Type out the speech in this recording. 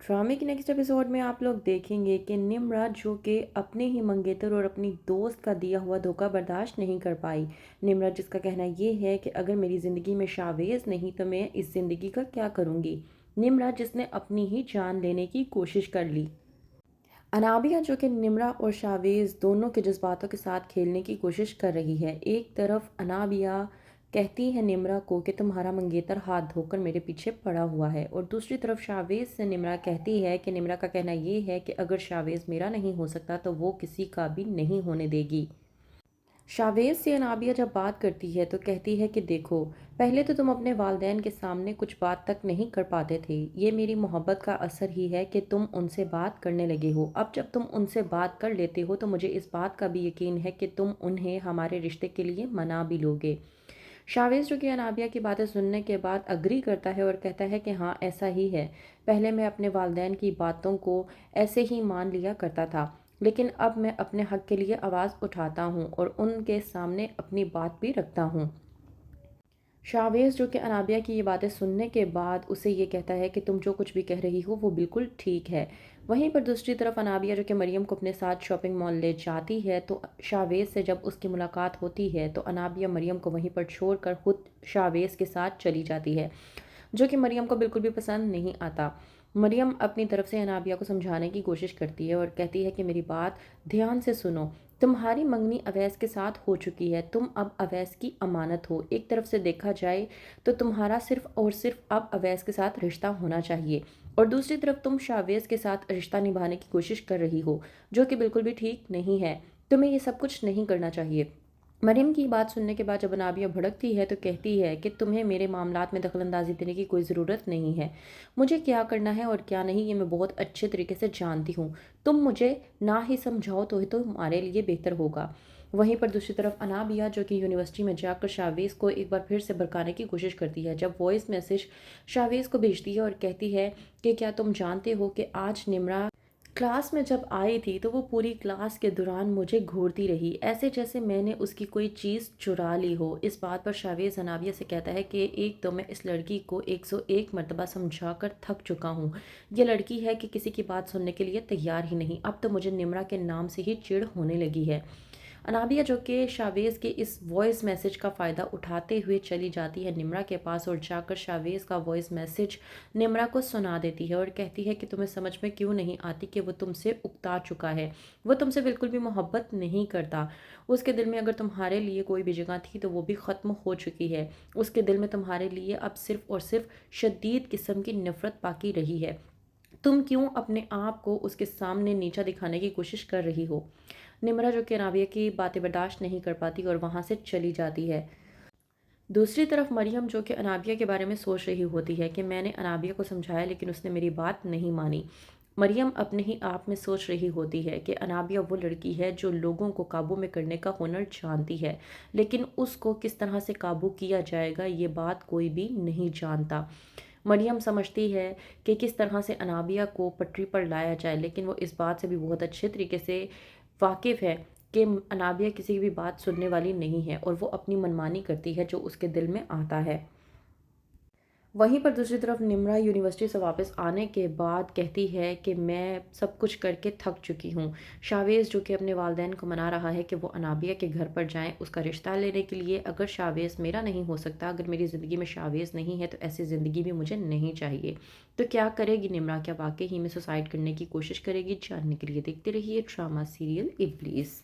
ड्रामे के next episode में आप लोग देखेंगे कि निम्रा जो कि अपने ही मंगेतर और अपनी दोस्त का दिया हुआ धोखा बर्दाश्त नहीं कर पाई। निम्रा जिसका कहना ये है कि अगर मेरी ज़िंदगी में शावेज़ नहीं तो मैं इस ज़िंदगी का क्या करूँगी। निम्रा जिसने अपनी ही जान लेने की कोशिश कर ली। अनाबिया जो कि निम्रा और शावेज़ दोनों के जज्बातों के साथ खेलने की कोशिश कर रही है। एक तरफ अनाबिया कहती है निम्रा को कि तुम्हारा मंगेतर हाथ धोकर मेरे पीछे पड़ा हुआ है, और दूसरी तरफ शावेज़ से निम्रा कहती है कि निम्रा का कहना ये है कि अगर शावेज़ मेरा नहीं हो सकता तो वो किसी का भी नहीं होने देगी। शावेज़ से अनाबिया जब बात करती है तो कहती है कि देखो, पहले तो तुम अपने वालदैन के सामने कुछ बात तक नहीं कर पाते थे। ये मेरी मोहब्बत का असर ही है कि तुम उनसे बात करने लगे हो। अब जब तुम उनसे बात कर लेते हो तो मुझे इस बात का भी यकीन है कि तुम उन्हें हमारे रिश्ते के लिए मना भी लोगे। शावेज़ जो कि अनाबिया की बातें सुनने के बाद अग्री करता है और कहता है कि हाँ, ऐसा ही है। पहले मैं अपने वालदैन की बातों को ऐसे ही मान लिया करता था, लेकिन अब मैं अपने हक़ के लिए आवाज़ उठाता हूँ और उनके सामने अपनी बात भी रखता हूँ। शावेज़ जो कि अनाबिया की ये बातें सुनने के बाद उसे ये कहता है कि तुम जो कुछ भी कह रही हो वो बिल्कुल ठीक है। वहीं पर दूसरी तरफ अनाबिया जो कि मरियम को अपने साथ शॉपिंग मॉल ले जाती है तो शावेज़ से जब उसकी मुलाकात होती है तो अनाबिया मरियम को वहीं पर छोड़कर खुद शावेज़ के साथ चली जाती है, जो कि मरियम को बिल्कुल भी पसंद नहीं आता। मरियम अपनी तरफ से अनाबिया को समझाने की कोशिश करती है और कहती है कि मेरी बात ध्यान से सुनो। तुम्हारी मंगनी अवैस के साथ हो चुकी है, तुम अब अवैस की अमानत हो। एक तरफ से देखा जाए तो तुम्हारा सिर्फ और सिर्फ अब अवैस के साथ रिश्ता होना चाहिए, और दूसरी तरफ तुम शावेज़ के साथ रिश्ता निभाने की कोशिश कर रही हो, जो कि बिल्कुल भी ठीक नहीं है। तुम्हें ये सब कुछ नहीं करना चाहिए। मरियम की बात सुनने के बाद जब अनाबिया भड़कती है तो कहती है कि तुम्हें मेरे मामलात में दखलंदाजी देने की कोई ज़रूरत नहीं है। मुझे क्या करना है और क्या नहीं ये मैं बहुत अच्छे तरीके से जानती हूँ। तुम मुझे ना ही समझाओ तो हमारे लिए बेहतर होगा। वहीं पर दूसरी तरफ अनाबिया जो कि यूनिवर्सिटी में जाकर शावेज़ को एक बार फिर से भड़काने की कोशिश करती है, जब वॉइस मैसेज शावेज़ को भेजती है और कहती है कि क्या तुम जानते हो कि आज निम्रा क्लास में जब आई थी तो वो पूरी क्लास के दौरान मुझे घूरती रही, ऐसे जैसे मैंने उसकी कोई चीज़ चुरा ली हो। इस बात पर शावेज़ अनाबिया से कहता है कि एक तो मैं इस लड़की को 101 मरतबा समझा कर थक चुका हूँ। ये लड़की है कि किसी की बात सुनने के लिए तैयार ही नहीं। अब तो मुझे निम्रा के नाम से ही चिढ़ होने लगी है। अनाबिया जो कि शावेज़ के इस वॉइस मैसेज का फ़ायदा उठाते हुए चली जाती है निम्रा के पास और जाकर शावेज़ का वॉइस मैसेज निम्रा को सुना देती है और कहती है कि तुम्हें समझ में क्यों नहीं आती कि वो तुमसे उकता चुका है। वो तुमसे बिल्कुल भी मोहब्बत नहीं करता। उसके दिल में अगर तुम्हारे लिए कोई भी जगह थी तो वो भी ख़त्म हो चुकी है। उसके दिल में तुम्हारे लिए अब सिर्फ़ और सिर्फ शदीद किस्म की नफ़रत बाकी रही है। तुम क्यों अपने आप को उसके सामने नीचा दिखाने की कोशिश कर रही हो। निम्रा जो कि अनाबिया की बातें बर्दाश्त नहीं कर पाती और वहाँ से चली जाती है। दूसरी तरफ मरियम जो कि अनाबिया के बारे में सोच रही होती है कि मैंने अनाबिया को समझाया लेकिन उसने मेरी बात नहीं मानी। मरियम अपने ही आप में सोच रही होती है कि अनाबिया वो लड़की है जो लोगों को काबू में करने का हुनर जानती है, लेकिन उसको किस तरह से काबू किया जाएगा ये बात कोई भी नहीं जानता। मरियम समझती है कि किस तरह से अनाबिया को पटरी पर लाया जाए, लेकिन वो इस बात से भी बहुत अच्छे तरीके से वाकिफ़ है कि अनाबिया किसी की भी बात सुनने वाली नहीं है और वो अपनी मनमानी करती है जो उसके दिल में आता है। वहीं पर दूसरी तरफ निम्रा यूनिवर्सिटी से वापस आने के बाद कहती है कि मैं सब कुछ करके थक चुकी हूँ। शावेज़ जो कि अपने वालिदैन को मना रहा है कि वो अनाबिया के घर पर जाएं उसका रिश्ता लेने के लिए। अगर शावेज़ मेरा नहीं हो सकता, अगर मेरी ज़िंदगी में शावेज़ नहीं है तो ऐसी ज़िंदगी भी मुझे नहीं चाहिए। तो क्या करेगी निम्रा? क्या वाकई ही में सुसाइड करने की कोशिश करेगी? जानने के लिए देखते रहिए ड्रामा सीरियल इब्लीस।